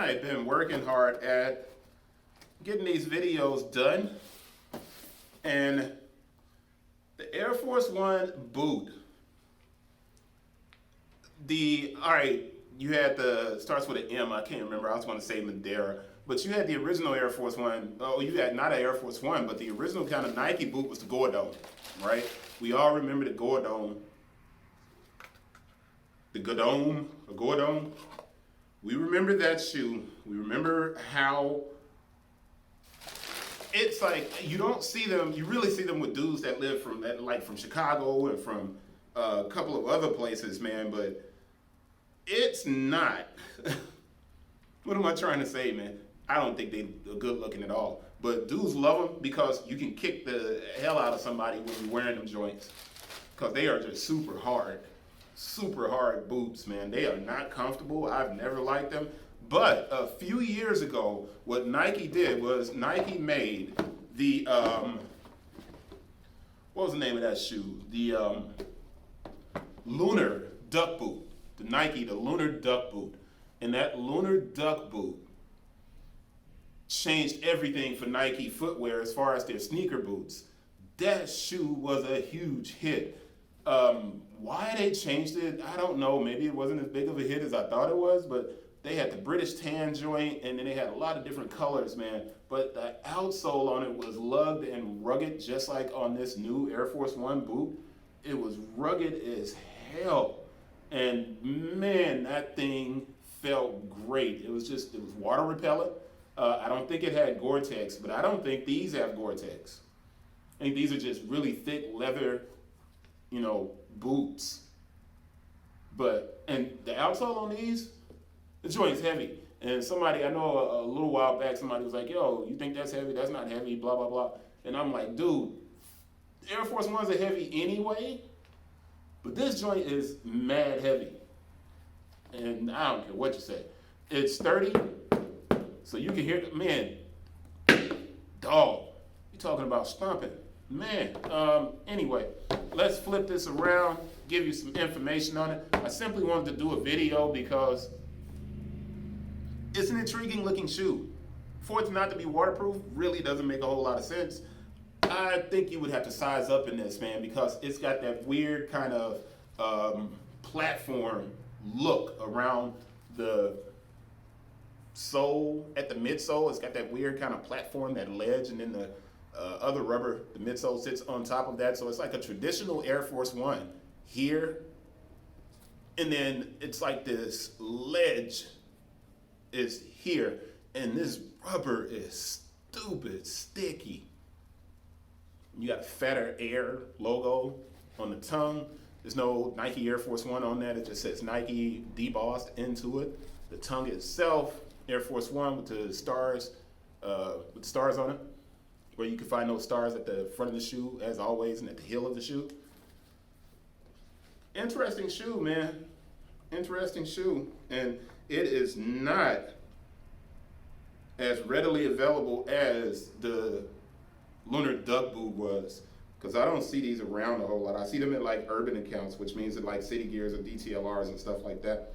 I've been working hard at getting these videos done, and the Air Force One boot, you had starts with an M, I can't remember, I was going to say Madeira, but you had the original Air Force One. Oh, you had not an Air Force One, but the original kind of Nike boot was the Goretex, right? We all remember the Goretex. The Goretex. We remember that shoe. We remember how it's like you don't see them. You really see them with dudes that live from Chicago and from a couple of other places, man. But it's not. What am I trying to say, man? I don't think they're good looking at all. But dudes love them because you can kick the hell out of somebody when you're wearing them joints, because they are just super hard boots, man. They are not comfortable. I've never liked them. But a few years ago, what Nike did was Nike made the, what was the name of that shoe? The Lunar duck boot. The Lunar duck boot. And that Lunar duck boot changed everything for Nike footwear as far as their sneaker boots. That shoe was a huge hit. Why they changed it, I don't know. Maybe it wasn't as big of a hit as I thought it was, but they had the British tan joint, and then they had a lot of different colors, man. But the outsole on it was lugged and rugged, just like on this new Air Force One boot. It was rugged as hell. And man, that thing felt great. It was water repellent. I don't think it had Goretex, but I don't think these have Goretex. I think these are just really thick leather, boots. And the outsole on these, the joint's heavy. And somebody, I know a little while back, somebody was like, yo, you think that's heavy? That's not heavy, blah, blah, blah. And I'm like, dude, Air Force Ones are heavy anyway, but this joint is mad heavy. And I don't care what you say. It's sturdy, so you can hear, man, dog, you talking about stomping. Man, anyway, let's flip this around, give you some information on it. I simply wanted to do a video because it's an intriguing looking shoe. For it not to be waterproof really doesn't make a whole lot of sense. I think you would have to size up in this, man, because it's got that weird kind of platform look around the sole, at the midsole. It's got that weird kind of platform, that ledge, and then the other rubber, the midsole sits on top of that. So it's like a traditional Air Force One here, and then it's like this ledge is here, and this rubber is stupid sticky. You got a Fatter Air logo on the tongue. There's no Nike Air Force One on that. It just says Nike debossed into it. The tongue itself, Air Force One with the stars on it, where you can find those stars at the front of the shoe, as always, and at the heel of the shoe. Interesting shoe, man. Interesting shoe. And it is not as readily available as the Lunar duck boot was, because I don't see these around a whole lot. I see them in like urban accounts, which means that like City Gears or DTLRs and stuff like that.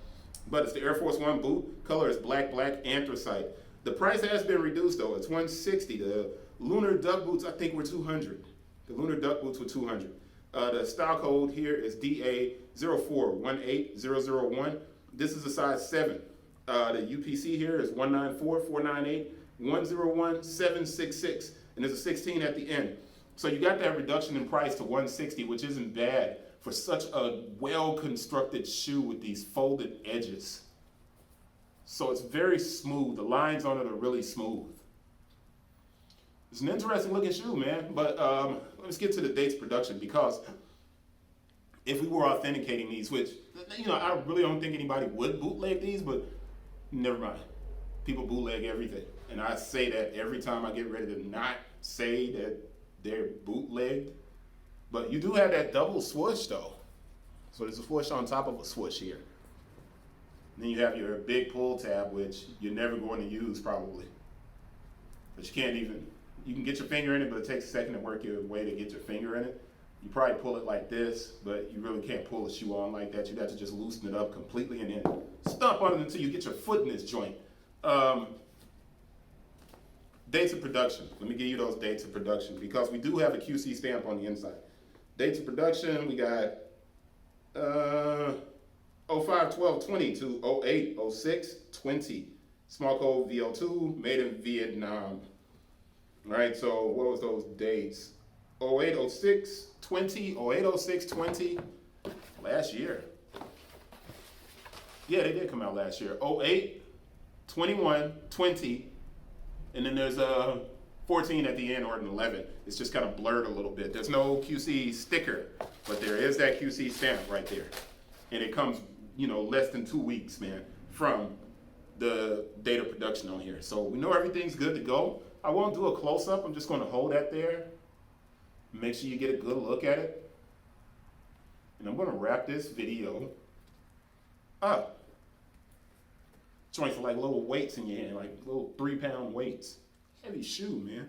But it's the Air Force One boot. Color is Black-Anthracite. The price has been reduced though. It's $160. The Lunar duck boots, I think, were $200. The Lunar duck boots were $200. The style code here is DA0418-001. This is a size 7. The UPC here is 194-498-101-766. And there's a 16 at the end. So you got that reduction in price to $160, which isn't bad for such a well-constructed shoe with these folded edges. So it's very smooth. The lines on it are really smooth. It's an interesting looking shoe, man. But let's get to the dates of production, because if we were authenticating these, which, I really don't think anybody would bootleg these, but never mind. People bootleg everything. And I say that every time I get ready to not say that they're bootlegged. But you do have that double swoosh though. So there's a swoosh on top of a swoosh here. And then you have your big pull tab, which you're never going to use probably. But you can get your finger in it, but it takes a second to work your way to get your finger in it. You probably pull it like this, but you really can't pull a shoe on like that. You'd have to just loosen it up completely and then stomp on it until you get your foot in this joint. Dates of production. Let me give you those dates of production because we do have a QC stamp on the inside. Dates of production, we got 05/12/20 to 08/06/20. Small code VO2, made in Vietnam. All right, so what was those dates? 08/06/20, 08/06/20, last year. Yeah, they did come out last year. 08/21/20, and then there's a 14 at the end or an 11. It's just kind of blurred a little bit. There's no QC sticker, but there is that QC stamp right there. And it comes, less than 2 weeks, man, from the date of production on here. So we know everything's good to go. I won't do a close-up. I'm just going to hold that there. Make sure you get a good look at it. And I'm going to wrap this video up. Joint for like little weights in your hand, like little 3-pound weights. Heavy shoe, man.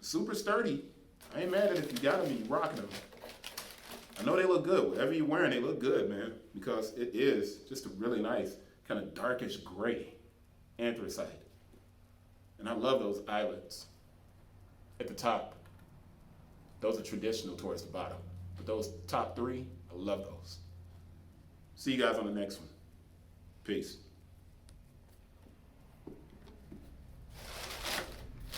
Super sturdy. I ain't mad at it if you got them and you rocking them. I know they look good. Whatever you're wearing, they look good, man. Because it is just a really nice, kind of darkish gray anthracite. And I love those eyelets at the top. Those are traditional towards the bottom. But those top 3, I love those. See you guys on the next one. Peace.